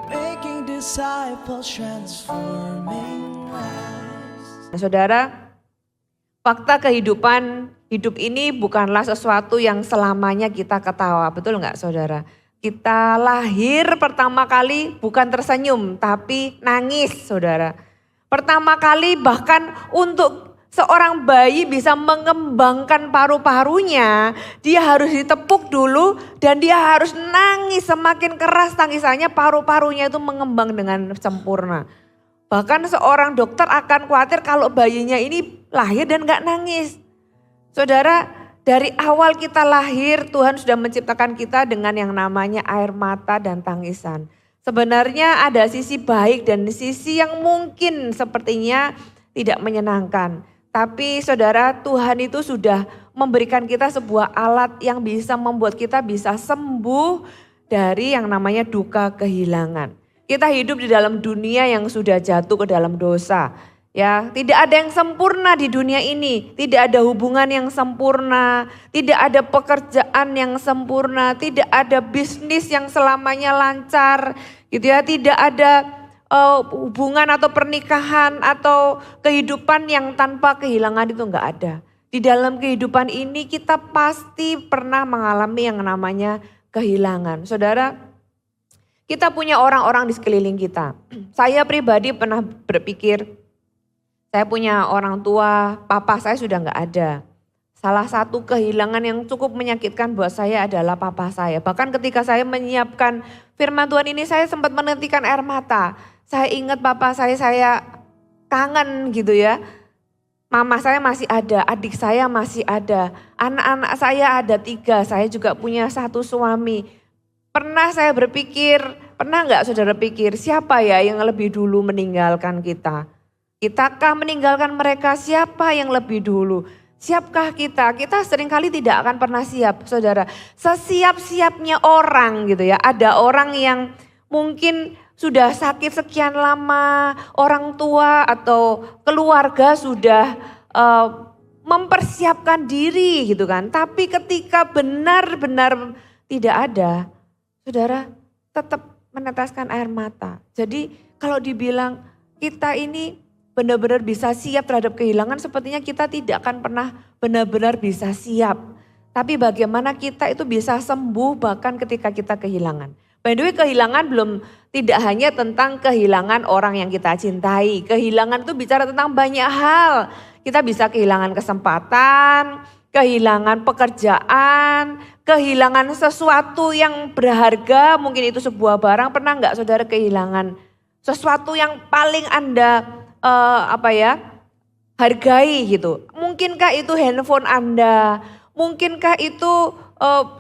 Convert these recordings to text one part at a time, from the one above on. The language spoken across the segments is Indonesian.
making disciples, transforming lives. Saudara, fakta kehidupan hidup ini bukanlah sesuatu yang selamanya kita ketawa, betul nggak saudara? Kita lahir pertama kali bukan tersenyum tapi nangis saudara. Pertama kali bahkan untuk seorang bayi bisa mengembangkan paru-parunya, dia harus ditepuk dulu dan dia harus nangis. Semakin keras tangisannya, paru-parunya itu mengembang dengan sempurna. Bahkan seorang dokter akan khawatir kalau bayinya ini lahir dan gak nangis. Saudara, dari awal kita lahir Tuhan sudah menciptakan kita dengan yang namanya air mata dan tangisan. Sebenarnya ada sisi baik dan sisi yang mungkin sepertinya tidak menyenangkan. Tapi saudara, Tuhan itu sudah memberikan kita sebuah alat yang bisa membuat kita bisa sembuh dari yang namanya duka kehilangan. Kita hidup di dalam dunia yang sudah jatuh ke dalam dosa. Ya, tidak ada yang sempurna di dunia ini, tidak ada hubungan yang sempurna, tidak ada pekerjaan yang sempurna, tidak ada bisnis yang selamanya lancar, gitu ya, tidak ada hubungan atau pernikahan atau kehidupan yang tanpa kehilangan itu enggak ada. Di dalam kehidupan ini kita pasti pernah mengalami yang namanya kehilangan. Saudara, kita punya orang-orang di sekeliling kita. Saya pribadi pernah berpikir, saya punya orang tua, papa saya sudah enggak ada. Salah satu kehilangan yang cukup menyakitkan buat saya adalah papa saya. Bahkan ketika saya menyiapkan firman Tuhan ini, saya sempat menetikan air mata. Saya ingat papa saya kangen gitu ya. Mama saya masih ada, adik saya masih ada. Anak-anak saya ada 3, saya juga punya 1 suami. Pernah saya berpikir, pernah enggak saudara pikir siapa ya yang lebih dulu meninggalkan kita? Kitakah meninggalkan mereka? Siapa yang lebih dulu? Siapkah kita? Kita seringkali tidak akan pernah siap, saudara. Sesiap-siapnya orang gitu ya. Ada orang yang mungkin sudah sakit sekian lama, orang tua atau keluarga sudah mempersiapkan diri gitu kan. Tapi ketika benar-benar tidak ada, saudara tetap meneteskan air mata. Jadi kalau dibilang kita ini benar-benar bisa siap terhadap kehilangan, sepertinya kita tidak akan pernah benar-benar bisa siap. Tapi bagaimana kita itu bisa sembuh bahkan ketika kita kehilangan. By the way, kehilangan tidak hanya tentang kehilangan orang yang kita cintai. Kehilangan itu bicara tentang banyak hal. Kita bisa kehilangan kesempatan, kehilangan pekerjaan, kehilangan sesuatu yang berharga, mungkin itu sebuah barang. Pernah enggak saudara kehilangan sesuatu yang paling Anda hargai gitu. Mungkinkah itu handphone Anda, mungkinkah itu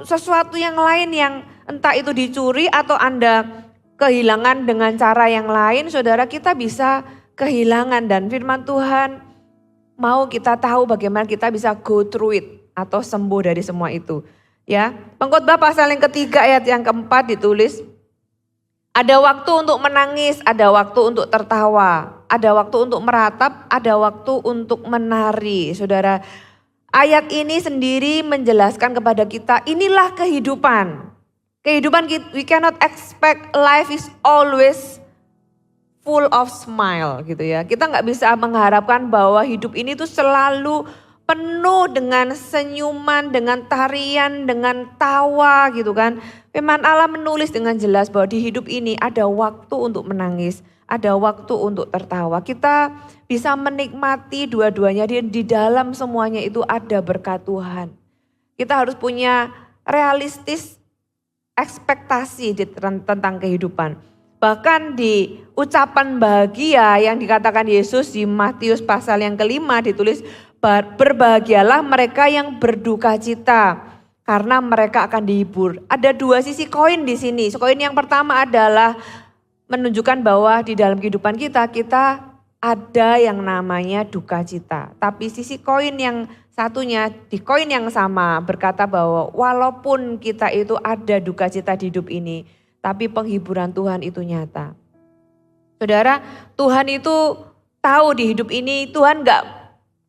sesuatu yang lain yang entah itu dicuri atau Anda kehilangan dengan cara yang lain, saudara kita bisa kehilangan dan firman Tuhan mau kita tahu bagaimana kita bisa go through it atau sembuh dari semua itu. Ya, Pengkhotbah pasal yang ketiga ayat yang keempat ditulis, ada waktu untuk menangis, ada waktu untuk tertawa, ada waktu untuk meratap, ada waktu untuk menari. Saudara, ayat ini sendiri menjelaskan kepada kita inilah kehidupan. Kehidupan we cannot expect life is always full of smile gitu ya. Kita nggak bisa mengharapkan bahwa hidup ini tuh selalu penuh dengan senyuman, dengan tarian, dengan tawa gitu kan. Firman Allah menulis dengan jelas bahwa di hidup ini ada waktu untuk menangis, ada waktu untuk tertawa. Kita bisa menikmati dua-duanya, di dalam semuanya itu ada berkat Tuhan. Kita harus punya realistis ekspektasi tentang kehidupan. Bahkan di ucapan bahagia yang dikatakan Yesus di Matius pasal yang kelima ditulis, berbahagialah mereka yang berduka cita karena mereka akan dihibur. Ada 2 sisi koin di sini. Koin yang pertama adalah menunjukkan bahwa di dalam kehidupan kita ada yang namanya duka cita. Tapi sisi koin yang satunya di koin yang sama berkata bahwa walaupun kita itu ada duka cita di hidup ini, tapi penghiburan Tuhan itu nyata. Saudara, Tuhan itu tahu di hidup ini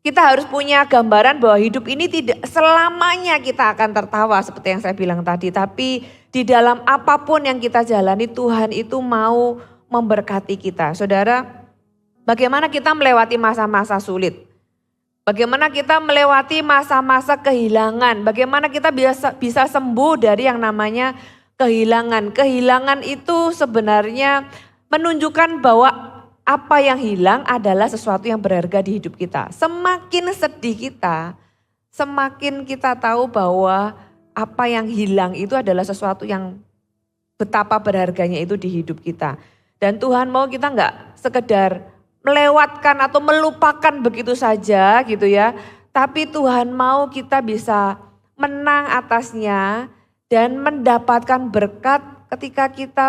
kita harus punya gambaran bahwa hidup ini tidak selamanya kita akan tertawa seperti yang saya bilang tadi. Tapi Di dalam apapun yang kita jalani, Tuhan itu mau memberkati kita. Saudara, bagaimana kita melewati masa-masa sulit? Bagaimana kita melewati masa-masa kehilangan? Bagaimana kita bisa sembuh dari yang namanya kehilangan? Kehilangan itu sebenarnya menunjukkan bahwa apa yang hilang adalah sesuatu yang berharga di hidup kita. Semakin sedih kita, semakin kita tahu bahwa apa yang hilang itu adalah sesuatu yang betapa berharganya itu di hidup kita. Dan Tuhan mau kita enggak sekedar melewatkan atau melupakan begitu saja gitu ya. Tapi Tuhan mau kita bisa menang atasnya dan mendapatkan berkat ketika kita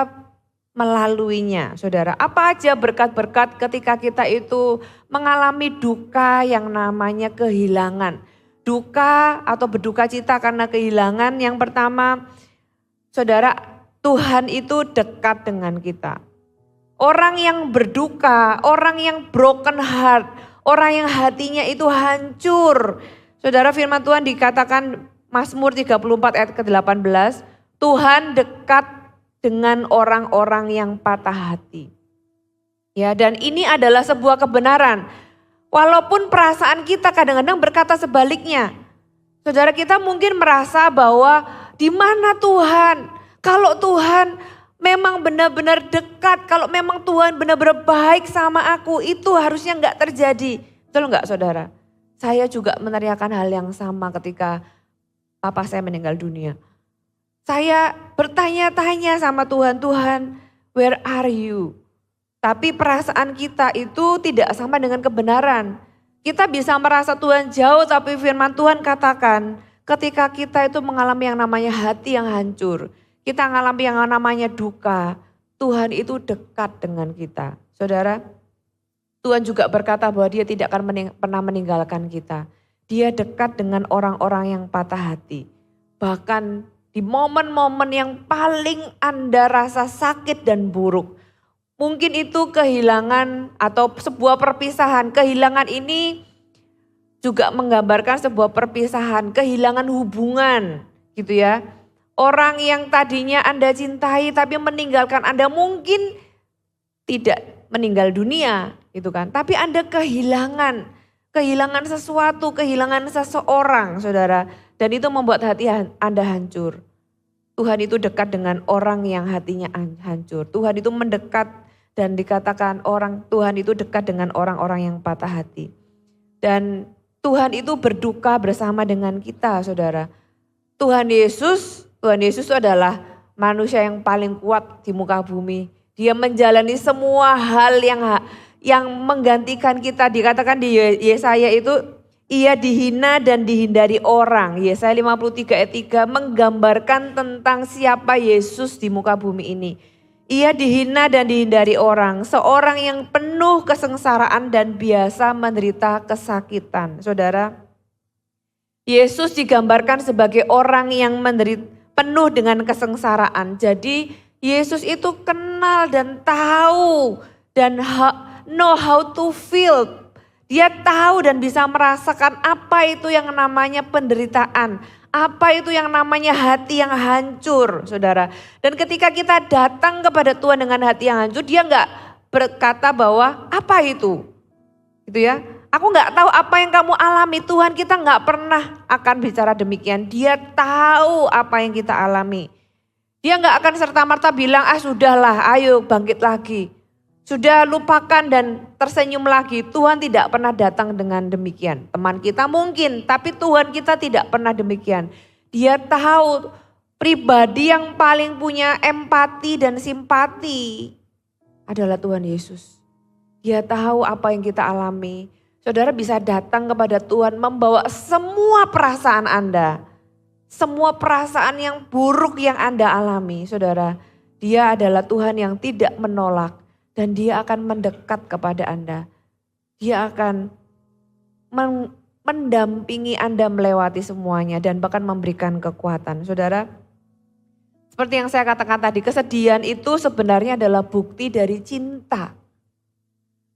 melaluinya. Saudara, apa aja berkat-berkat ketika kita itu mengalami duka yang namanya kehilangan. Duka atau berduka cita karena kehilangan. Yang pertama, saudara, Tuhan itu dekat dengan kita. Orang yang berduka, orang yang broken heart, orang yang hatinya itu hancur. Saudara, firman Tuhan dikatakan Mazmur 34 ayat ke-18, Tuhan dekat dengan orang-orang yang patah hati. Ya, dan ini adalah sebuah kebenaran. Walaupun perasaan kita kadang-kadang berkata sebaliknya. Saudara, kita mungkin merasa bahwa di mana Tuhan? Kalau Tuhan memang benar-benar dekat, kalau memang Tuhan benar-benar baik sama aku, itu harusnya enggak terjadi. Betul enggak saudara? Saya juga meneriakan hal yang sama ketika papa saya meninggal dunia. Saya bertanya-tanya sama Tuhan, Tuhan, where are you? Tapi perasaan kita itu tidak sama dengan kebenaran. Kita bisa merasa Tuhan jauh, tapi firman Tuhan katakan ketika kita itu mengalami yang namanya hati yang hancur, kita mengalami yang namanya duka, Tuhan itu dekat dengan kita. Saudara, Tuhan juga berkata bahwa dia tidak akan pernah meninggalkan kita. Dia dekat dengan orang-orang yang patah hati. Bahkan di momen-momen yang paling Anda rasa sakit dan buruk. Mungkin itu kehilangan atau sebuah perpisahan. Kehilangan ini juga menggambarkan sebuah perpisahan, kehilangan hubungan gitu ya. Orang yang tadinya Anda cintai tapi meninggalkan Anda, mungkin tidak meninggal dunia gitu kan. Tapi Anda kehilangan sesuatu, kehilangan seseorang saudara. Dan itu membuat hati Anda hancur. Tuhan itu dekat dengan orang yang hatinya hancur. Tuhan itu mendekat dan dikatakan Tuhan itu dekat dengan orang-orang yang patah hati. Dan Tuhan itu berduka bersama dengan kita saudara. Tuhan Yesus itu adalah manusia yang paling kuat di muka bumi. Dia menjalani semua hal yang menggantikan kita. Dikatakan di Yesaya itu, ia dihina dan dihindari orang. Yesaya 53 ayat 3 menggambarkan tentang siapa Yesus di muka bumi ini. Ia dihina dan dihindari orang. Seorang yang penuh kesengsaraan dan biasa menderita kesakitan. Saudara, Yesus digambarkan sebagai orang yang menderita penuh dengan kesengsaraan. Jadi Yesus itu kenal dan tahu dan know how to feel. Dia tahu dan bisa merasakan apa itu yang namanya penderitaan. Apa itu yang namanya hati yang hancur, saudara. Dan ketika kita datang kepada Tuhan dengan hati yang hancur, dia enggak berkata bahwa apa itu. Gitu ya. Aku enggak tahu apa yang kamu alami, Tuhan kita enggak pernah akan bicara demikian. Dia tahu apa yang kita alami. Dia enggak akan serta-merta bilang, sudahlah ayo bangkit lagi. Sudah lupakan dan tersenyum lagi. Tuhan tidak pernah datang dengan demikian. Teman kita mungkin, tapi Tuhan kita tidak pernah demikian. Dia tahu pribadi yang paling punya empati dan simpati adalah Tuhan Yesus. Dia tahu apa yang kita alami. Saudara bisa datang kepada Tuhan membawa semua perasaan Anda. Semua perasaan yang buruk yang Anda alami. Saudara, dia adalah Tuhan yang tidak menolak. Dan dia akan mendekat kepada Anda. Dia akan mendampingi Anda melewati semuanya dan bahkan memberikan kekuatan. Saudara, seperti yang saya katakan tadi, kesedihan itu sebenarnya adalah bukti dari cinta.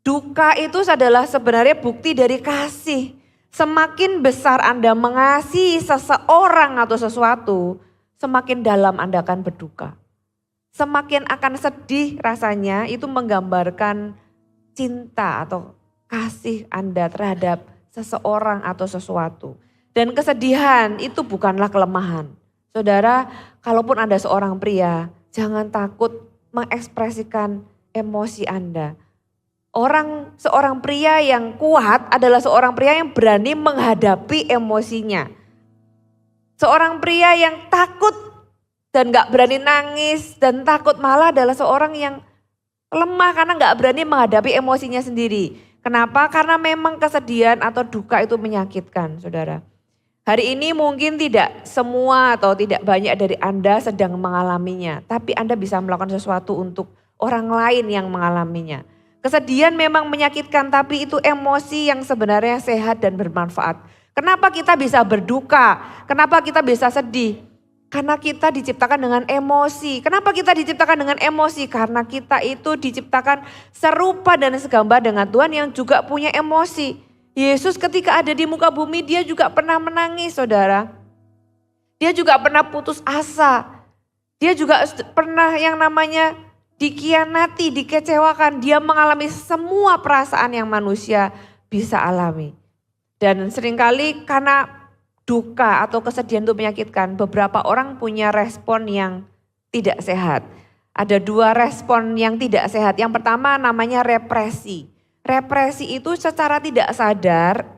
Duka itu adalah sebenarnya bukti dari kasih. Semakin besar Anda mengasihi seseorang atau sesuatu, semakin dalam Anda akan berduka. Semakin akan sedih rasanya itu menggambarkan cinta atau kasih Anda terhadap seseorang atau sesuatu. Dan kesedihan itu bukanlah kelemahan. Saudara, kalaupun Anda seorang pria, jangan takut mengekspresikan emosi Anda. Seorang pria yang kuat adalah seorang pria yang berani menghadapi emosinya. Seorang pria yang takut dan gak berani nangis dan takut malah adalah seorang yang lemah karena gak berani menghadapi emosinya sendiri. Kenapa? Karena memang kesedihan atau duka itu menyakitkan, saudara. Hari ini mungkin tidak semua atau tidak banyak dari Anda sedang mengalaminya. Tapi Anda bisa melakukan sesuatu untuk orang lain yang mengalaminya. Kesedihan memang menyakitkan, tapi itu emosi yang sebenarnya sehat dan bermanfaat. Kenapa kita bisa berduka? Kenapa kita bisa sedih? Karena kita diciptakan dengan emosi. Kenapa kita diciptakan dengan emosi? Karena kita itu diciptakan serupa dan segambar dengan Tuhan yang juga punya emosi. Yesus ketika ada di muka bumi dia juga pernah menangis, saudara. Dia juga pernah putus asa. Dia juga pernah yang namanya dikhianati, dikecewakan. Dia mengalami semua perasaan yang manusia bisa alami. Dan seringkali karena duka atau kesedihan itu menyakitkan, beberapa orang punya respon yang tidak sehat. Ada 2 respon yang tidak sehat. Yang pertama namanya represi. Represi itu secara tidak sadar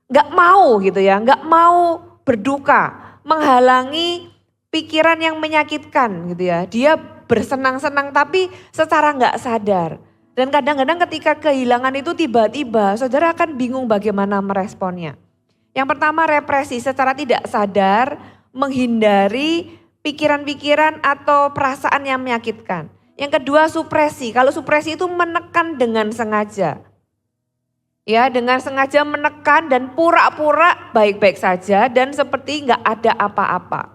gak mau gitu ya, gak mau berduka, menghalangi pikiran yang menyakitkan gitu ya. Dia bersenang-senang tapi secara gak sadar. Dan kadang-kadang ketika kehilangan itu tiba-tiba saudara akan bingung bagaimana meresponnya. Yang pertama represi secara tidak sadar menghindari pikiran-pikiran atau perasaan yang menyakitkan. Yang kedua supresi, kalau supresi itu menekan dengan sengaja. Ya dengan sengaja menekan dan pura-pura baik-baik saja dan seperti nggak ada apa-apa.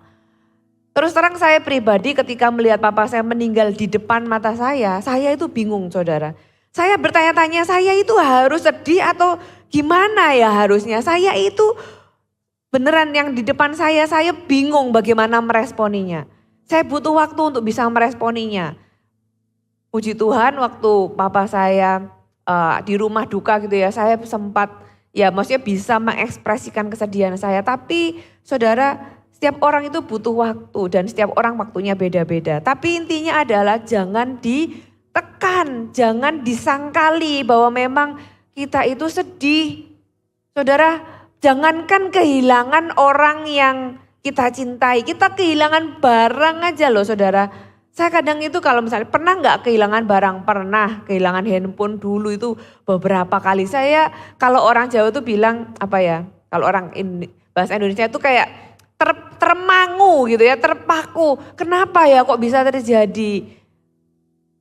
Terus terang saya pribadi ketika melihat papa saya meninggal di depan mata saya itu bingung saudara. Saya bertanya-tanya saya itu harus sedih atau gimana ya harusnya. Saya itu beneran yang di depan saya bingung bagaimana meresponinya. Saya butuh waktu untuk bisa meresponinya. Puji Tuhan waktu papa saya di rumah duka gitu ya, saya sempat ya maksudnya bisa mengekspresikan kesedihan saya. Tapi saudara, setiap orang itu butuh waktu dan setiap orang waktunya beda-beda. Tapi intinya adalah jangan ditekan, jangan disangkali bahwa memang kita itu sedih. Saudara, jangankan kehilangan orang yang kita cintai, kita kehilangan barang aja loh saudara. Saya kadang itu kalau misalnya pernah nggak kehilangan barang? Pernah, kehilangan handphone dulu itu beberapa kali. Saya kalau orang Jawa tuh bilang apa ya, kalau orang bahasa Indonesia itu kayak termangu gitu ya, terpaku. Kenapa ya kok bisa terjadi?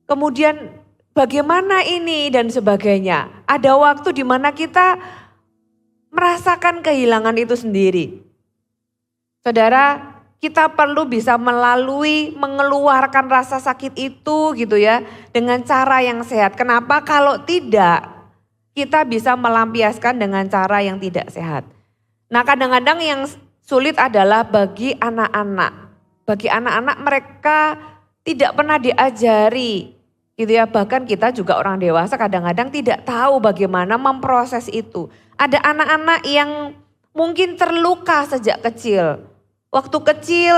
Kemudian bagaimana ini dan sebagainya. Ada waktu di mana kita merasakan kehilangan itu sendiri. Saudara, kita perlu bisa mengeluarkan rasa sakit itu gitu ya dengan cara yang sehat. Kenapa? Kalau tidak, kita bisa melampiaskan dengan cara yang tidak sehat. Nah, kadang-kadang yang sulit adalah bagi anak-anak. Bagi anak-anak mereka tidak pernah diajari gitu ya. Bahkan kita juga orang dewasa kadang-kadang tidak tahu bagaimana memproses itu. Ada anak-anak yang mungkin terluka sejak kecil. Waktu kecil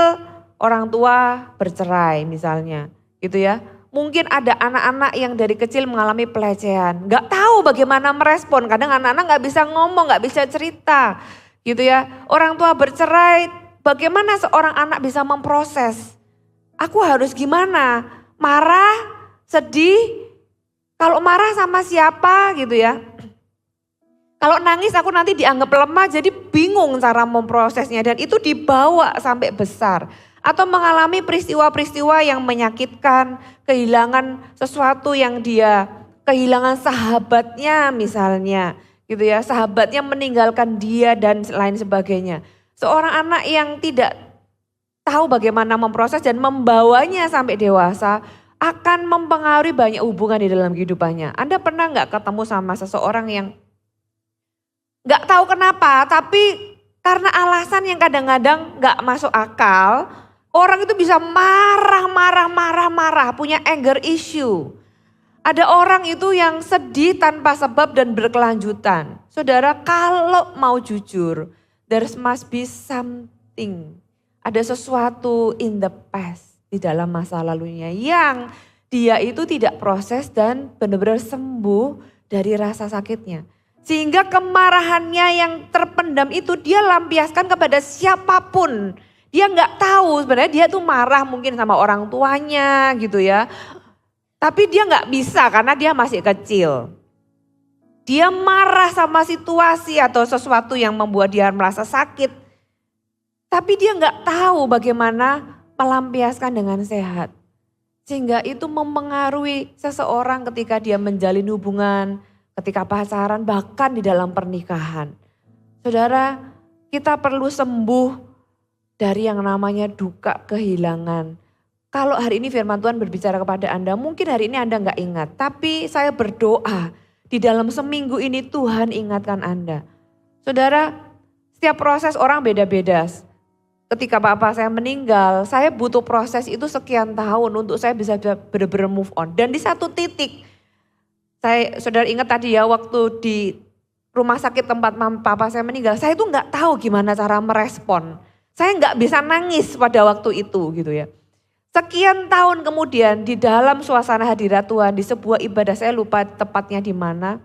orang tua bercerai misalnya gitu ya. Mungkin ada anak-anak yang dari kecil mengalami pelecehan. Gak tahu bagaimana merespon. Kadang anak-anak gak bisa ngomong, gak bisa cerita. Gitu ya, orang tua bercerai, bagaimana seorang anak bisa memproses? Aku harus gimana? Marah, sedih, kalau marah sama siapa gitu ya. Kalau nangis aku nanti dianggap lemah jadi bingung cara memprosesnya dan itu dibawa sampai besar. Atau mengalami peristiwa-peristiwa yang menyakitkan, kehilangan sesuatu yang dia, kehilangan sahabatnya misalnya. Gitu ya, sahabatnya meninggalkan dia dan lain sebagainya. Seorang anak yang tidak tahu bagaimana memproses dan membawanya sampai dewasa akan mempengaruhi banyak hubungan di dalam kehidupannya. Anda pernah nggak ketemu sama seseorang yang nggak tahu kenapa, tapi karena alasan yang kadang-kadang nggak masuk akal, Orang itu bisa marah, punya anger issue. Ada orang itu yang sedih tanpa sebab dan berkelanjutan. Saudara, kalau mau jujur, there must be something. Ada sesuatu in the past, di dalam masa lalunya yang dia itu tidak proses dan benar-benar sembuh dari rasa sakitnya. Sehingga kemarahannya yang terpendam itu dia lampiaskan kepada siapapun. Dia nggak tahu sebenarnya dia tuh marah mungkin sama orang tuanya gitu ya. Tapi dia nggak bisa karena dia masih kecil. Dia marah sama situasi atau sesuatu yang membuat dia merasa sakit. Tapi dia nggak tahu bagaimana melampiaskan dengan sehat. Sehingga itu mempengaruhi seseorang ketika dia menjalin hubungan, ketika pacaran, bahkan di dalam pernikahan. Saudara, kita perlu sembuh dari yang namanya duka kehilangan. Kalau hari ini firman Tuhan berbicara kepada Anda, mungkin hari ini Anda nggak ingat. Tapi saya berdoa di dalam seminggu ini Tuhan ingatkan Anda. Saudara, setiap proses orang beda-beda. Ketika bapak saya meninggal, saya butuh proses itu sekian tahun untuk saya bisa benar-benar move on. Dan di satu titik, saudara ingat tadi ya waktu di rumah sakit tempat papa saya meninggal, saya itu nggak tahu gimana cara merespon. Saya nggak bisa nangis pada waktu itu gitu ya. Sekian tahun kemudian di dalam suasana hadirat Tuhan di sebuah ibadah, saya lupa tepatnya di mana.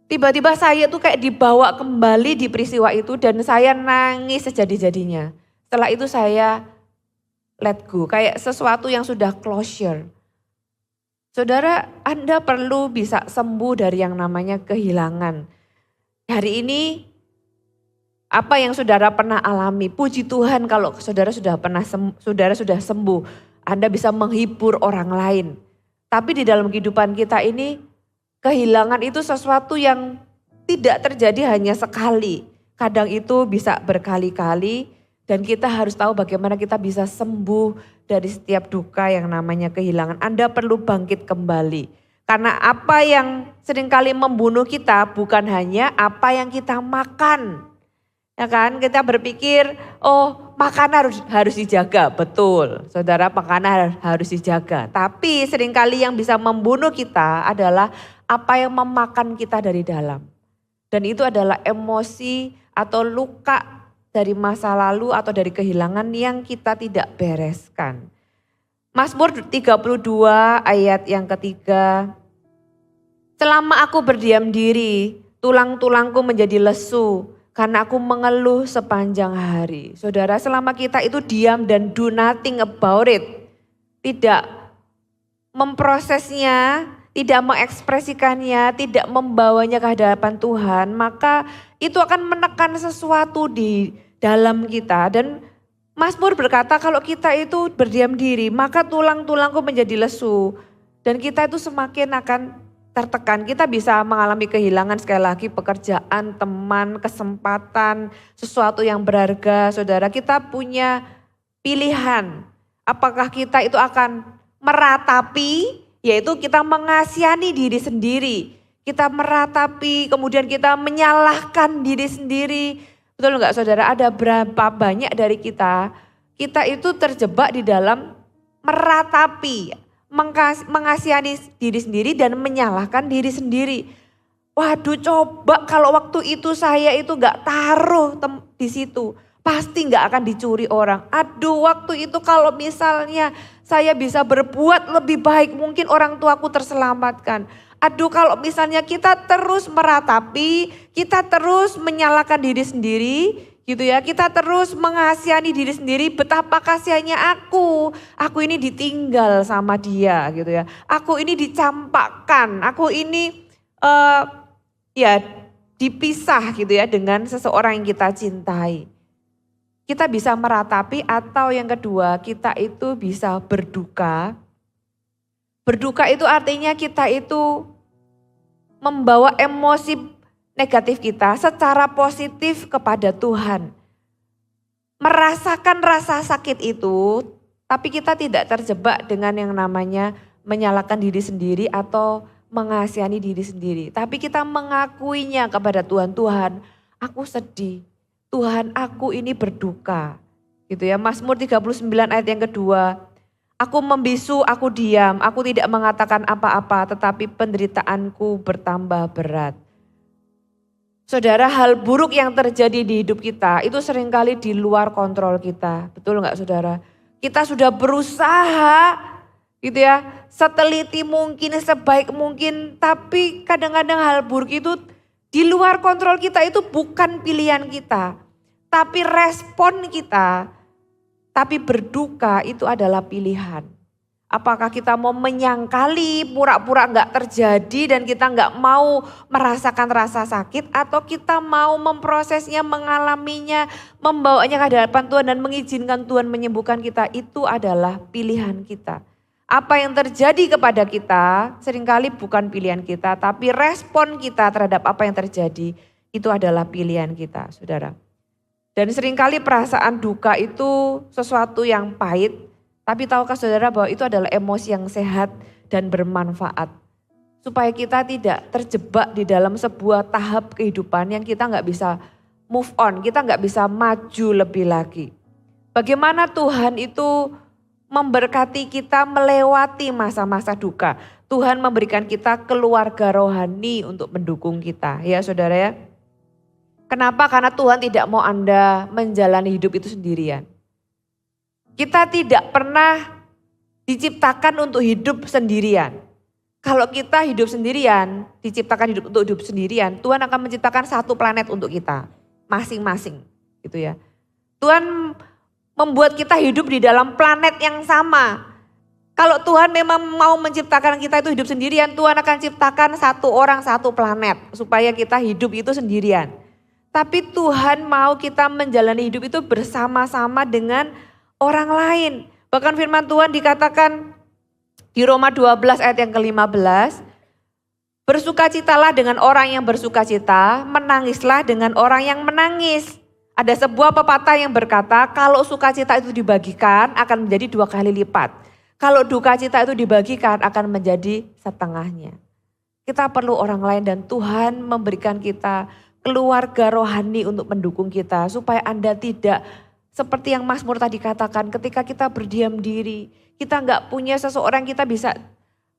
Tiba-tiba saya tuh kayak dibawa kembali di peristiwa itu dan saya nangis sejadi-jadinya. Setelah itu saya let go, kayak sesuatu yang sudah closure. Saudara, Anda perlu bisa sembuh dari yang namanya kehilangan. Hari ini apa yang saudara pernah alami, puji Tuhan kalau saudara sudah sembuh, Anda bisa menghibur orang lain. Tapi di dalam kehidupan kita ini, kehilangan itu sesuatu yang tidak terjadi hanya sekali. Kadang itu bisa berkali-kali dan kita harus tahu bagaimana kita bisa sembuh dari setiap duka yang namanya kehilangan. Anda perlu bangkit kembali. Karena apa yang seringkali membunuh kita bukan hanya apa yang kita makan. Ya kan, kita berpikir, oh makanan harus dijaga, betul. Saudara, makanan harus dijaga. Tapi seringkali yang bisa membunuh kita adalah apa yang memakan kita dari dalam. Dan itu adalah emosi atau luka dari masa lalu atau dari kehilangan yang kita tidak bereskan. Mazmur 32 ayat yang ketiga. Selama aku berdiam diri, tulang-tulangku menjadi lesu. Karena aku mengeluh sepanjang hari. Saudara, selama kita itu diam dan do nothing about it. Tidak memprosesnya, tidak mengekspresikannya, tidak membawanya ke hadapan Tuhan. Maka itu akan menekan sesuatu di dalam kita. Dan Mazmur berkata kalau kita itu berdiam diri, maka tulang-tulangku menjadi lesu. Dan kita itu semakin akan tertekan, kita bisa mengalami kehilangan sekali lagi pekerjaan, teman, kesempatan, sesuatu yang berharga. Saudara, kita punya pilihan. Apakah kita itu akan meratapi, yaitu kita mengasihani diri sendiri. Kita meratapi, kemudian kita menyalahkan diri sendiri. Betul enggak saudara? Ada berapa banyak dari kita itu terjebak di dalam meratapi, mengasihani diri sendiri dan menyalahkan diri sendiri. Waduh, coba kalau waktu itu saya itu gak taruh di situ, pasti gak akan dicuri orang. Aduh, waktu itu kalau misalnya saya bisa berbuat lebih baik, mungkin orang tuaku terselamatkan. Aduh, kalau misalnya kita terus meratapi, kita terus menyalahkan diri sendiri, gitu ya, kita terus mengasihani diri sendiri, betapa kasihannya aku ini ditinggal sama dia gitu ya, aku ini dicampakkan, aku ini ya dipisah gitu ya dengan seseorang yang kita cintai. Kita bisa meratapi atau yang kedua kita itu bisa berduka. Berduka itu artinya kita itu membawa emosi negatif kita secara positif kepada Tuhan. Merasakan rasa sakit itu, tapi kita tidak terjebak dengan yang namanya menyalahkan diri sendiri atau mengasihani diri sendiri. Tapi kita mengakuinya kepada Tuhan, Tuhan aku sedih, Tuhan aku ini berduka. Gitu ya. Mazmur 39 ayat yang kedua. Aku membisu, aku diam, aku tidak mengatakan apa-apa, tetapi penderitaanku bertambah berat. Saudara, hal buruk yang terjadi di hidup kita itu seringkali di luar kontrol kita. Betul nggak saudara? Kita sudah berusaha gitu ya, seteliti mungkin, sebaik mungkin, tapi kadang-kadang hal buruk itu di luar kontrol kita, itu bukan pilihan kita. Tapi respon kita, tapi berduka itu adalah pilihan. Apakah kita mau menyangkali, pura-pura nggak terjadi dan kita nggak mau merasakan rasa sakit, atau kita mau memprosesnya, mengalaminya, membawanya ke hadapan Tuhan dan mengizinkan Tuhan menyembuhkan kita, itu adalah pilihan kita. Apa yang terjadi kepada kita seringkali bukan pilihan kita, tapi respon kita terhadap apa yang terjadi itu adalah pilihan kita, saudara. Dan seringkali perasaan duka itu sesuatu yang pahit, tapi tahukah saudara bahwa itu adalah emosi yang sehat dan bermanfaat. Supaya kita tidak terjebak di dalam sebuah tahap kehidupan yang kita nggak bisa move on, kita nggak bisa maju lebih lagi. Bagaimana Tuhan itu memberkati kita melewati masa-masa duka. Tuhan memberikan kita keluarga rohani untuk mendukung kita, ya saudara ya. Kenapa? Karena Tuhan tidak mau Anda menjalani hidup itu sendirian. Kita tidak pernah diciptakan untuk hidup sendirian. Kalau kita hidup sendirian, diciptakan untuk hidup sendirian, Tuhan akan menciptakan satu planet untuk kita, masing-masing, gitu ya. Tuhan membuat kita hidup di dalam planet yang sama. Kalau Tuhan memang mau menciptakan kita itu hidup sendirian, Tuhan akan ciptakan satu orang, satu planet, supaya kita hidup itu sendirian. Tapi Tuhan mau kita menjalani hidup itu bersama-sama dengan orang lain. Bahkan firman Tuhan dikatakan di Roma 12 ayat yang ke-15. Bersukacitalah dengan orang yang bersukacita, menangislah dengan orang yang menangis. Ada sebuah pepatah yang berkata, kalau sukacita itu dibagikan akan menjadi 2 kali lipat. Kalau duka cita itu dibagikan akan menjadi setengahnya. Kita perlu orang lain dan Tuhan memberikan kita keluarga rohani untuk mendukung kita. Supaya Anda tidak seperti yang Mazmur tadi katakan, ketika kita berdiam diri, kita nggak punya seseorang kita bisa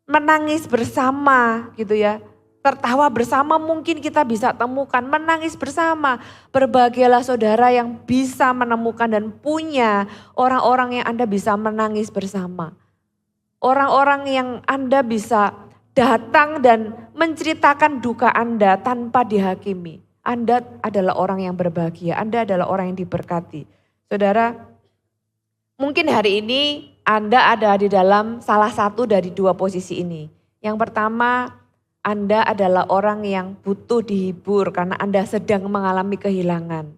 menangis bersama gitu ya. Tertawa bersama mungkin kita bisa temukan, menangis bersama. Berbahagialah saudara yang bisa menemukan dan punya orang-orang yang Anda bisa menangis bersama. Orang-orang yang Anda bisa datang dan menceritakan duka Anda tanpa dihakimi. Anda adalah orang yang berbahagia, Anda adalah orang yang diberkati. Saudara, mungkin hari ini Anda ada di dalam salah satu dari 2 posisi ini. Yang pertama, Anda adalah orang yang butuh dihibur karena Anda sedang mengalami kehilangan.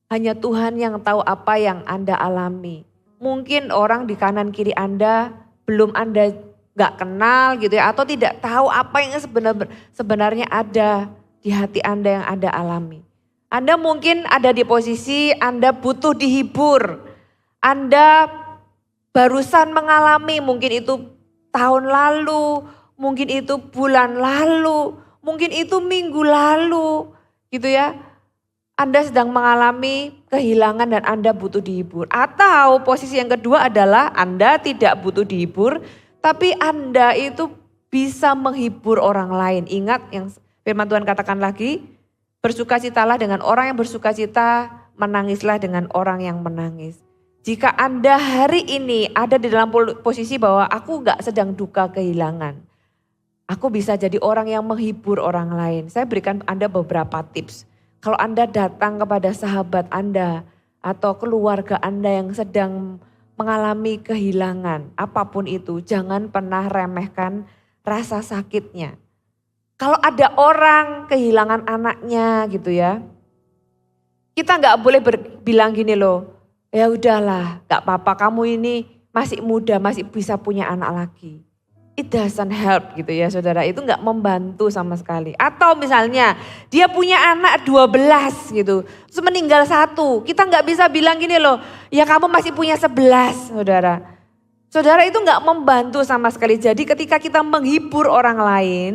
Hanya Tuhan yang tahu apa yang Anda alami. Mungkin orang di kanan kiri Anda belum Anda gak kenal gitu ya, atau tidak tahu apa yang sebenarnya ada di hati Anda yang Anda alami. Anda mungkin ada di posisi Anda butuh dihibur. Anda barusan mengalami, mungkin itu tahun lalu, mungkin itu bulan lalu, mungkin itu minggu lalu gitu ya. Anda sedang mengalami kehilangan dan Anda butuh dihibur. Atau posisi yang kedua adalah Anda tidak butuh dihibur, tapi Anda itu bisa menghibur orang lain. Ingat yang firman Tuhan katakan lagi, bersukacitalah dengan orang yang bersukacita, menangislah dengan orang yang menangis. Jika Anda hari ini ada di dalam posisi bahwa aku gak sedang duka kehilangan, aku bisa jadi orang yang menghibur orang lain. Saya berikan Anda beberapa tips. Kalau Anda datang kepada sahabat Anda atau keluarga Anda yang sedang mengalami kehilangan, apapun itu, jangan pernah remehkan rasa sakitnya. Kalau ada orang kehilangan anaknya gitu ya, kita nggak boleh bilang gini loh, ya udahlah gak apa-apa kamu ini masih muda, masih bisa punya anak lagi. It doesn't help gitu ya saudara, itu gak membantu sama sekali. Atau misalnya dia punya anak 12 gitu, terus meninggal 1. Kita gak bisa bilang gini loh, ya kamu masih punya 11 saudara. Saudara itu gak membantu sama sekali. Jadi ketika kita menghibur orang lain,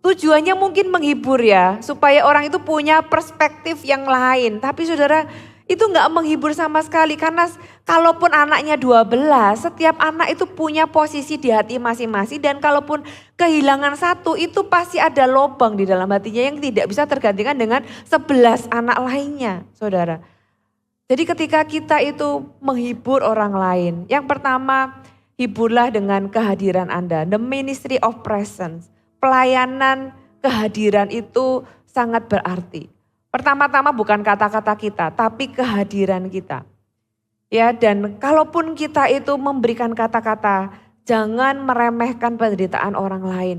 tujuannya mungkin menghibur ya, supaya orang itu punya perspektif yang lain. Tapi saudara, Itu nggak menghibur sama sekali karena kalaupun anaknya 12, setiap anak itu punya posisi di hati masing-masing dan kalaupun kehilangan satu itu pasti ada lubang di dalam hatinya yang tidak bisa tergantikan dengan 11 anak lainnya, saudara. Jadi ketika kita itu menghibur orang lain, yang pertama hiburlah dengan kehadiran Anda, the ministry of presence. Pelayanan kehadiran itu sangat berarti. Pertama-tama bukan kata-kata kita, tapi kehadiran kita. Ya, dan kalaupun kita itu memberikan kata-kata, jangan meremehkan penderitaan orang lain.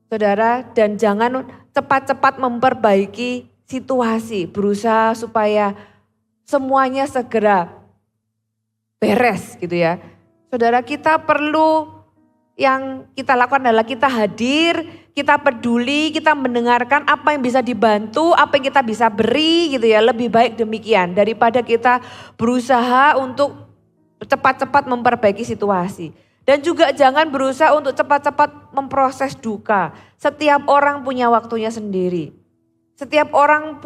Saudara, dan jangan cepat-cepat memperbaiki situasi, berusaha supaya semuanya segera beres gitu ya. Saudara, kita perlu yang kita lakukan adalah kita hadir, kita peduli, kita mendengarkan apa yang bisa dibantu, apa yang kita bisa beri gitu ya. Lebih baik demikian daripada kita berusaha untuk cepat-cepat memperbaiki situasi. Dan juga jangan berusaha untuk cepat-cepat memproses duka. Setiap orang punya waktunya sendiri. Setiap orang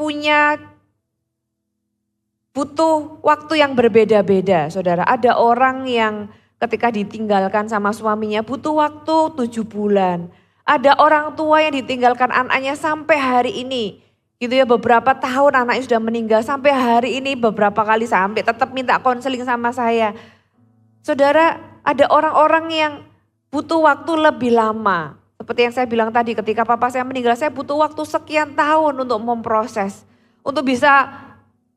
butuh waktu yang berbeda-beda, saudara. Ada orang yang ketika ditinggalkan sama suaminya butuh waktu 7 bulan. Ada orang tua yang ditinggalkan anaknya sampai hari ini. Gitu ya, beberapa tahun anaknya sudah meninggal sampai hari ini beberapa kali sampai tetap minta konseling sama saya. Saudara, ada orang-orang yang butuh waktu lebih lama. Seperti yang saya bilang tadi, ketika papa saya meninggal, saya butuh waktu sekian tahun untuk memproses. Untuk bisa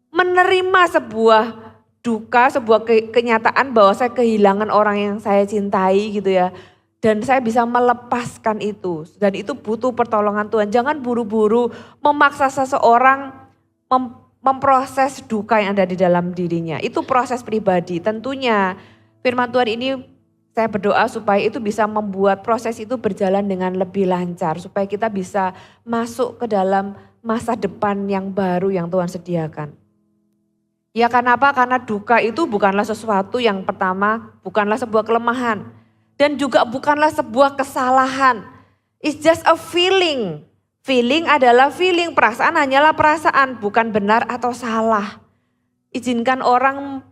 menerima sebuah duka, sebuah kenyataan bahwa saya kehilangan orang yang saya cintai gitu ya. Dan saya bisa melepaskan itu. Dan itu butuh pertolongan Tuhan. Jangan buru-buru memaksa seseorang memproses duka yang ada di dalam dirinya. Itu proses pribadi. Tentunya firman Tuhan ini saya berdoa supaya itu bisa membuat proses itu berjalan dengan lebih lancar. Supaya kita bisa masuk ke dalam masa depan yang baru yang Tuhan sediakan. Ya kenapa? Karena duka itu bukanlah sesuatu yang pertama, bukanlah sebuah kelemahan. Dan juga bukanlah sebuah kesalahan. It's just a feeling. Feeling adalah feeling, perasaan hanyalah perasaan, bukan benar atau salah. Izinkan orang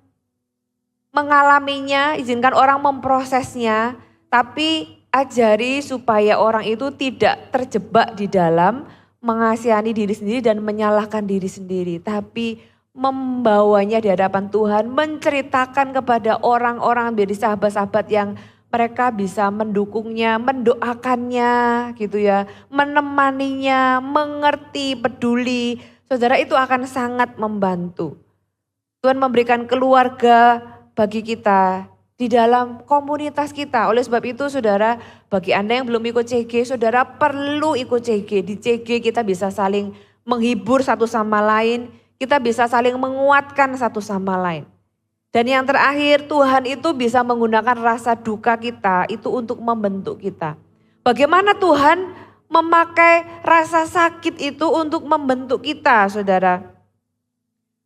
mengalaminya, izinkan orang memprosesnya, tapi ajari supaya orang itu tidak terjebak di dalam mengasihani diri sendiri dan menyalahkan diri sendiri. Tapi membawanya di hadapan Tuhan, menceritakan kepada orang-orang, menjadi sahabat-sahabat yang mereka bisa mendukungnya, mendoakannya gitu ya, menemaninya, mengerti, peduli. Saudara, itu akan sangat membantu. Tuhan memberikan keluarga bagi kita di dalam komunitas kita. Oleh sebab itu saudara, bagi Anda yang belum ikut CG, saudara perlu ikut CG. Di CG kita bisa saling menghibur satu sama lain, kita bisa saling menguatkan satu sama lain. Dan yang terakhir, Tuhan itu bisa menggunakan rasa duka kita itu untuk membentuk kita. Bagaimana Tuhan memakai rasa sakit itu untuk membentuk kita, saudara?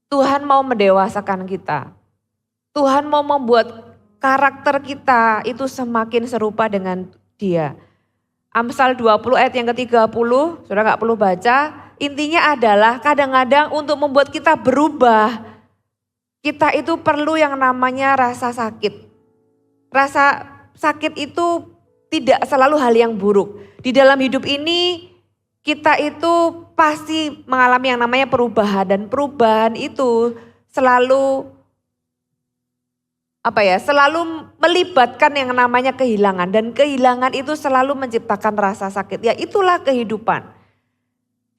Tuhan mau mendewasakan kita. Tuhan mau membuat karakter kita itu semakin serupa dengan Dia. Amsal 20 ayat yang ke-30, saudara gak perlu baca. Intinya adalah kadang-kadang untuk membuat kita berubah, kita itu perlu yang namanya rasa sakit. Rasa sakit itu tidak selalu hal yang buruk. Di dalam hidup ini kita itu pasti mengalami yang namanya perubahan. Dan perubahan itu selalu selalu melibatkan yang namanya kehilangan. Dan kehilangan itu selalu menciptakan rasa sakit. Ya itulah kehidupan.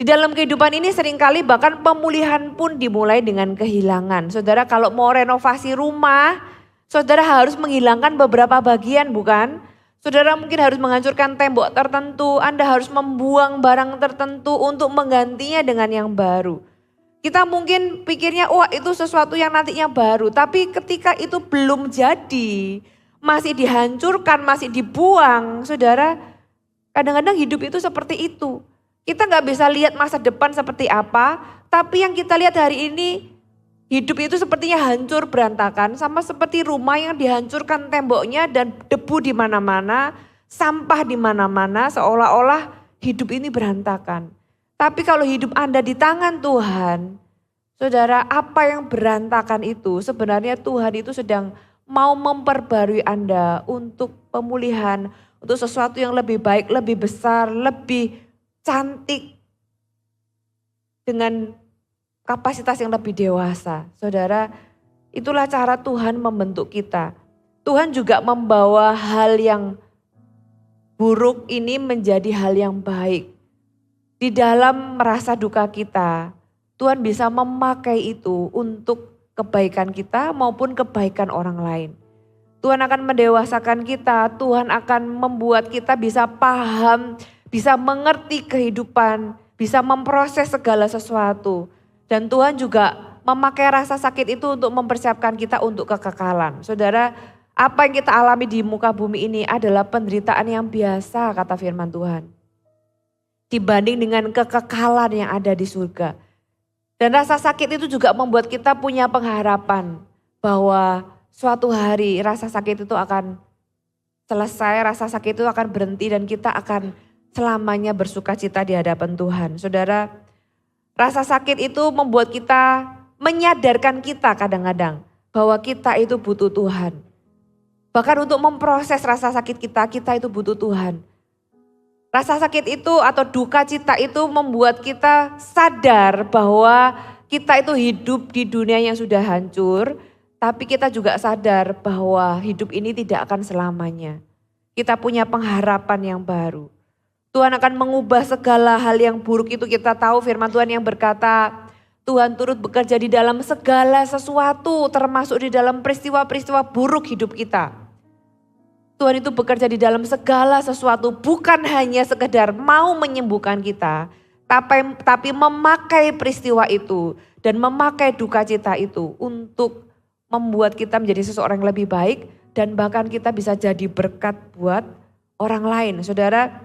Di dalam kehidupan ini seringkali bahkan pemulihan pun dimulai dengan kehilangan. Saudara kalau mau renovasi rumah, saudara harus menghilangkan beberapa bagian bukan? Saudara mungkin harus menghancurkan tembok tertentu, Anda harus membuang barang tertentu untuk menggantinya dengan yang baru. Kita mungkin pikirnya wah itu sesuatu yang nantinya baru, tapi ketika itu belum jadi, masih dihancurkan, masih dibuang, saudara kadang-kadang hidup itu seperti itu. Kita gak bisa lihat masa depan seperti apa, tapi yang kita lihat hari ini hidup itu sepertinya hancur berantakan, sama seperti rumah yang dihancurkan temboknya dan debu di mana-mana, sampah di mana-mana, seolah-olah hidup ini berantakan. Tapi kalau hidup Anda di tangan Tuhan, Saudara, apa yang berantakan itu sebenarnya Tuhan itu sedang mau memperbarui Anda untuk pemulihan, untuk sesuatu yang lebih baik, lebih besar, lebih cantik, dengan kapasitas yang lebih dewasa. Saudara, itulah cara Tuhan membentuk kita. Tuhan juga membawa hal yang buruk ini menjadi hal yang baik. Di dalam merasa duka kita, Tuhan bisa memakai itu untuk kebaikan kita maupun kebaikan orang lain. Tuhan akan mendewasakan kita, Tuhan akan membuat kita bisa paham, bisa mengerti kehidupan, bisa memproses segala sesuatu. Dan Tuhan juga memakai rasa sakit itu untuk mempersiapkan kita untuk kekekalan. Saudara, apa yang kita alami di muka bumi ini adalah penderitaan yang biasa, kata firman Tuhan. Dibanding dengan kekekalan yang ada di surga. Dan rasa sakit itu juga membuat kita punya pengharapan bahwa suatu hari rasa sakit itu akan selesai, rasa sakit itu akan berhenti dan kita akan selamanya bersuka cita di hadapan Tuhan. Saudara, rasa sakit itu membuat kita, menyadarkan kita kadang-kadang bahwa kita itu butuh Tuhan. Bahkan untuk memproses rasa sakit kita itu butuh Tuhan. Rasa sakit itu atau duka cita itu membuat kita sadar bahwa kita itu hidup di dunia yang sudah hancur, tapi kita juga sadar bahwa hidup ini tidak akan selamanya. Kita punya pengharapan yang baru. Tuhan akan mengubah segala hal yang buruk itu. Kita tahu firman Tuhan yang berkata, Tuhan turut bekerja di dalam segala sesuatu, termasuk di dalam peristiwa-peristiwa buruk hidup kita. Tuhan itu bekerja di dalam segala sesuatu, bukan hanya sekedar mau menyembuhkan kita, tapi memakai peristiwa itu dan memakai duka cita itu untuk membuat kita menjadi seseorang yang lebih baik dan bahkan kita bisa jadi berkat buat orang lain. Saudara,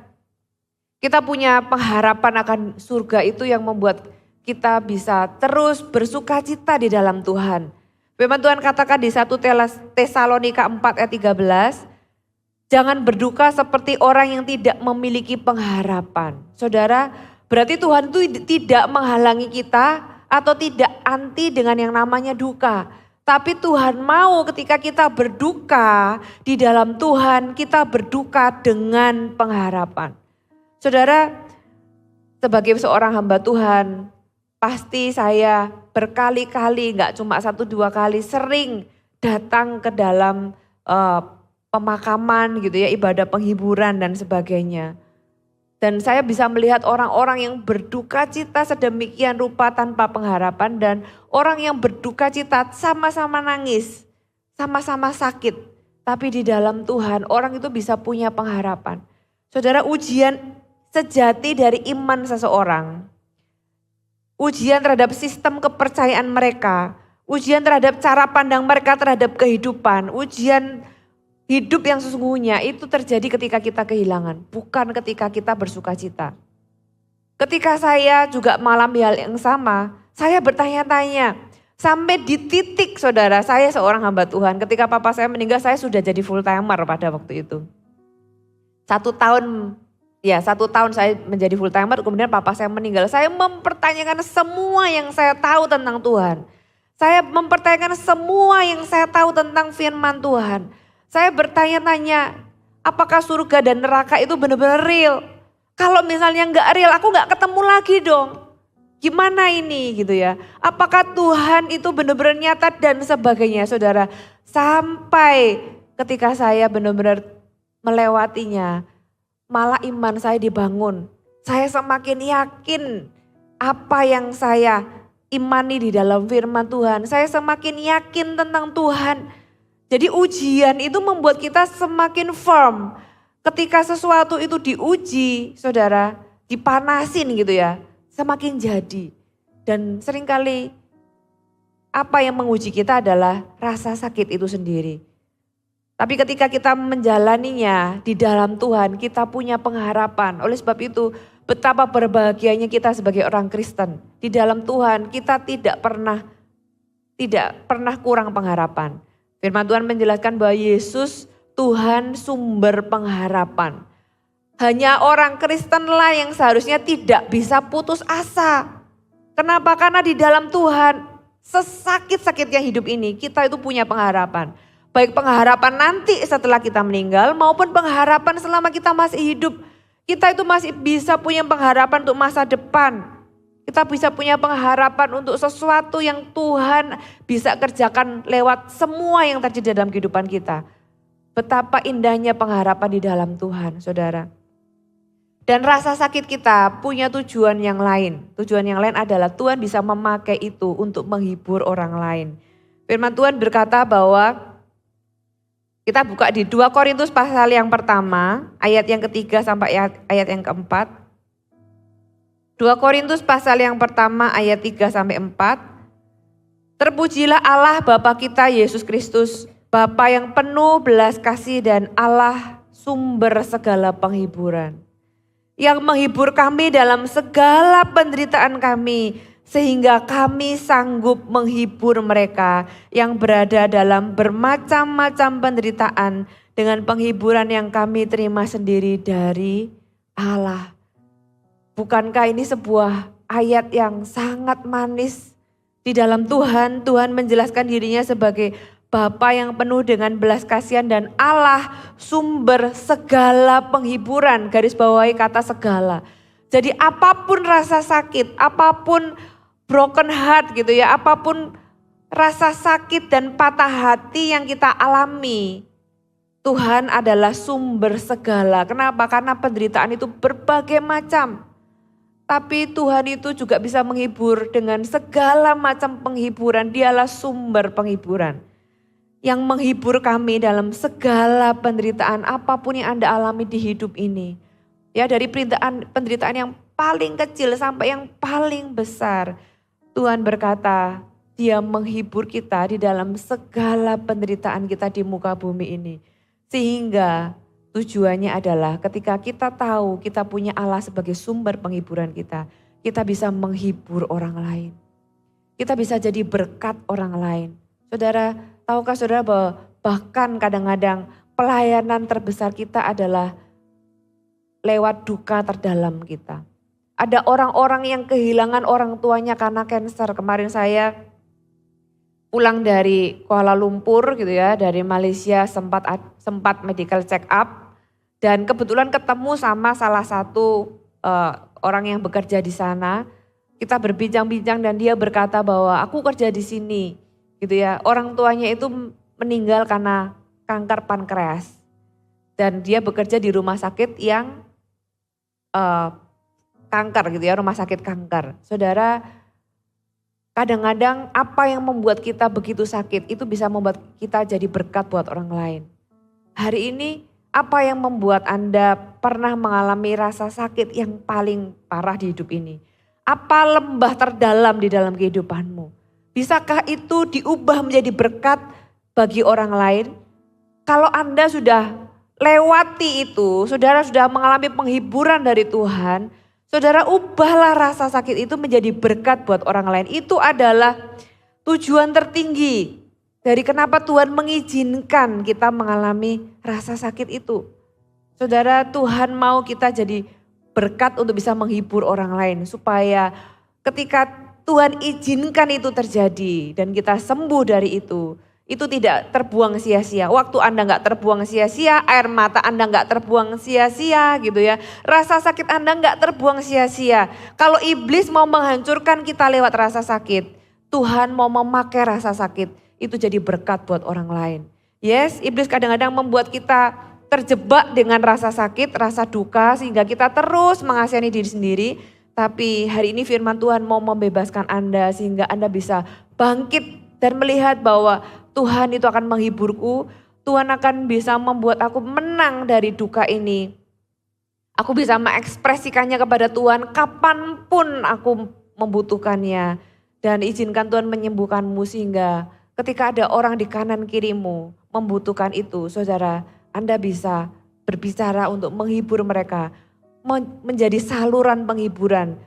kita punya pengharapan akan surga itu yang membuat kita bisa terus bersuka cita di dalam Tuhan. Firman Tuhan katakan di 1 Tesalonika 4 ayat 13, jangan berduka seperti orang yang tidak memiliki pengharapan. Saudara, berarti Tuhan itu tidak menghalangi kita atau tidak anti dengan yang namanya duka. Tapi Tuhan mau ketika kita berduka di dalam Tuhan, kita berduka dengan pengharapan. Saudara, sebagai seorang hamba Tuhan, pasti saya berkali-kali, gak cuma 1-2 kali, sering datang ke dalam pemakaman gitu ya, ibadah penghiburan dan sebagainya. Dan saya bisa melihat orang-orang yang berduka cita sedemikian rupa tanpa pengharapan dan orang yang berduka cita sama-sama nangis, sama-sama sakit. Tapi di dalam Tuhan orang itu bisa punya pengharapan. Saudara, ujian sejati dari iman seseorang, ujian terhadap sistem kepercayaan mereka, ujian terhadap cara pandang mereka terhadap kehidupan, ujian hidup yang sesungguhnya itu terjadi ketika kita kehilangan, bukan ketika kita bersuka cita. Ketika saya juga mengalami hal yang sama, saya bertanya-tanya, sampai di titik saudara, saya seorang hamba Tuhan, ketika papa saya meninggal saya sudah jadi full timer pada waktu itu. 1 tahun saya menjadi full timer, kemudian papa saya meninggal. Saya mempertanyakan semua yang saya tahu tentang Tuhan. Saya mempertanyakan semua yang saya tahu tentang firman Tuhan. Saya bertanya-tanya, apakah surga dan neraka itu benar-benar real? Kalau misalnya nggak real, aku nggak ketemu lagi dong. Gimana ini gitu ya? Apakah Tuhan itu benar-benar nyata dan sebagainya, saudara? Sampai ketika saya benar-benar melewatinya, malah iman saya dibangun. Saya semakin yakin apa yang saya imani di dalam firman Tuhan. Saya semakin yakin tentang Tuhan. Jadi ujian itu membuat kita semakin firm. Ketika sesuatu itu diuji, saudara, dipanasin gitu ya, semakin jadi. Dan seringkali apa yang menguji kita adalah rasa sakit itu sendiri. Tapi ketika kita menjalaninya di dalam Tuhan, kita punya pengharapan. Oleh sebab itu, betapa berbahagianya kita sebagai orang Kristen. Di dalam Tuhan kita tidak pernah kurang pengharapan. Firman Tuhan menjelaskan bahwa Yesus Tuhan sumber pengharapan. Hanya orang Kristenlah yang seharusnya tidak bisa putus asa. Kenapa? Karena di dalam Tuhan, sesakit-sakitnya hidup ini, kita itu punya pengharapan. Baik pengharapan nanti setelah kita meninggal maupun pengharapan selama kita masih hidup. Kita itu masih bisa punya pengharapan untuk masa depan. Kita bisa punya pengharapan untuk sesuatu yang Tuhan bisa kerjakan lewat semua yang terjadi dalam kehidupan kita. Betapa indahnya pengharapan di dalam Tuhan, saudara. Dan rasa sakit kita punya tujuan yang lain. Tujuan yang lain adalah Tuhan bisa memakai itu untuk menghibur orang lain. Firman Tuhan berkata bahwa kita buka di 2 Korintus pasal yang pertama, ayat yang ketiga sampai ayat yang keempat. 2 Korintus pasal yang pertama ayat 3 sampai 4. Terpujilah Allah Bapa kita Yesus Kristus, Bapa yang penuh belas kasih dan Allah sumber segala penghiburan. Yang menghibur kami dalam segala penderitaan kami, sehingga kami sanggup menghibur mereka yang berada dalam bermacam-macam penderitaan dengan penghiburan yang kami terima sendiri dari Allah. Bukankah ini sebuah ayat yang sangat manis? Di dalam Tuhan, Tuhan menjelaskan dirinya sebagai Bapa yang penuh dengan belas kasihan dan Allah sumber segala penghiburan. Garis bawahi kata segala. Jadi apapun rasa sakit, apapun broken heart gitu ya, apapun rasa sakit dan patah hati yang kita alami, Tuhan adalah sumber segala. Kenapa? Karena penderitaan itu berbagai macam. Tapi Tuhan itu juga bisa menghibur dengan segala macam penghiburan. Dialah sumber penghiburan. Yang menghibur kami dalam segala penderitaan apapun yang Anda alami di hidup ini. Ya, dari penderitaan yang paling kecil sampai yang paling besar. Tuhan berkata, Dia menghibur kita di dalam segala penderitaan kita di muka bumi ini. Sehingga tujuannya adalah ketika kita tahu kita punya Allah sebagai sumber penghiburan kita bisa menghibur orang lain. Kita bisa jadi berkat orang lain. Saudara, tahukah saudara bahwa bahkan kadang-kadang pelayanan terbesar kita adalah lewat duka terdalam kita. Ada orang-orang yang kehilangan orang tuanya karena kanker. Kemarin saya pulang dari Kuala Lumpur gitu ya, dari Malaysia sempat medical check up. Dan kebetulan ketemu sama salah satu orang yang bekerja di sana. Kita berbincang-bincang dan dia berkata bahwa aku kerja di sini gitu ya. Orang tuanya itu meninggal karena kanker pankreas. Dan dia bekerja di rumah sakit yang kanker gitu ya, rumah sakit kanker. Saudara, kadang-kadang apa yang membuat kita begitu sakit itu bisa membuat kita jadi berkat buat orang lain. Hari ini apa yang membuat Anda pernah mengalami rasa sakit yang paling parah di hidup ini? Apa lembah terdalam di dalam kehidupanmu? Bisakah itu diubah menjadi berkat bagi orang lain? Kalau Anda sudah lewati itu, saudara sudah mengalami penghiburan dari Tuhan, saudara ubahlah rasa sakit itu menjadi berkat buat orang lain. Itu adalah tujuan tertinggi dari kenapa Tuhan mengizinkan kita mengalami rasa sakit itu. Saudara, Tuhan mau kita jadi berkat untuk bisa menghibur orang lain. Supaya ketika Tuhan izinkan itu terjadi dan kita sembuh dari itu tidak terbuang sia-sia. Waktu Anda gak terbuang sia-sia, air mata Anda gak terbuang sia-sia gitu ya. Rasa sakit Anda gak terbuang sia-sia. Kalau iblis mau menghancurkan kita lewat rasa sakit, Tuhan mau memakai rasa sakit itu jadi berkat buat orang lain. Yes, iblis kadang-kadang membuat kita terjebak dengan rasa sakit, rasa duka sehingga kita terus mengasihani diri sendiri. Tapi hari ini firman Tuhan mau membebaskan Anda sehingga Anda bisa bangkit dan melihat bahwa Tuhan itu akan menghiburku, Tuhan akan bisa membuat aku menang dari duka ini. Aku bisa mengekspresikannya kepada Tuhan kapanpun aku membutuhkannya. Dan izinkan Tuhan menyembuhkanmu sehingga ketika ada orang di kanan kirimu membutuhkan itu, saudara, Anda bisa berbicara untuk menghibur mereka. Menjadi saluran penghiburan.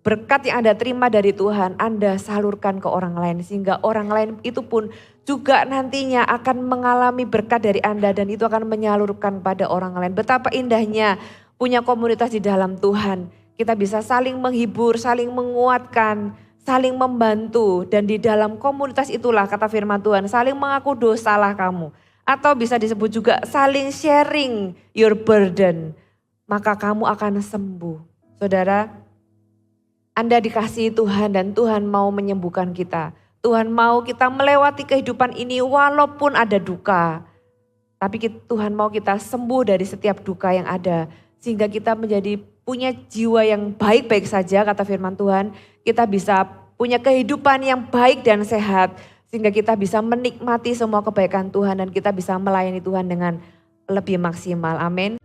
Berkat yang Anda terima dari Tuhan, Anda salurkan ke orang lain. Sehingga orang lain itu pun juga nantinya akan mengalami berkat dari Anda. Dan itu akan menyalurkan pada orang lain. Betapa indahnya punya komunitas di dalam Tuhan. Kita bisa saling menghibur, saling menguatkan. saling membantu. Dan di dalam komunitas itulah kata firman Tuhan, saling mengaku dosalah kamu. Atau bisa disebut juga saling sharing your burden. Maka kamu akan sembuh. Saudara, Anda dikasihi Tuhan dan Tuhan mau menyembuhkan kita. Tuhan mau kita melewati kehidupan ini walaupun ada duka. Tapi Tuhan mau kita sembuh dari setiap duka yang ada. Sehingga kita menjadi punya jiwa yang baik-baik saja kata firman Tuhan. Kita bisa punya kehidupan yang baik dan sehat. Sehingga kita bisa menikmati semua kebaikan Tuhan dan kita bisa melayani Tuhan dengan lebih maksimal. Amin.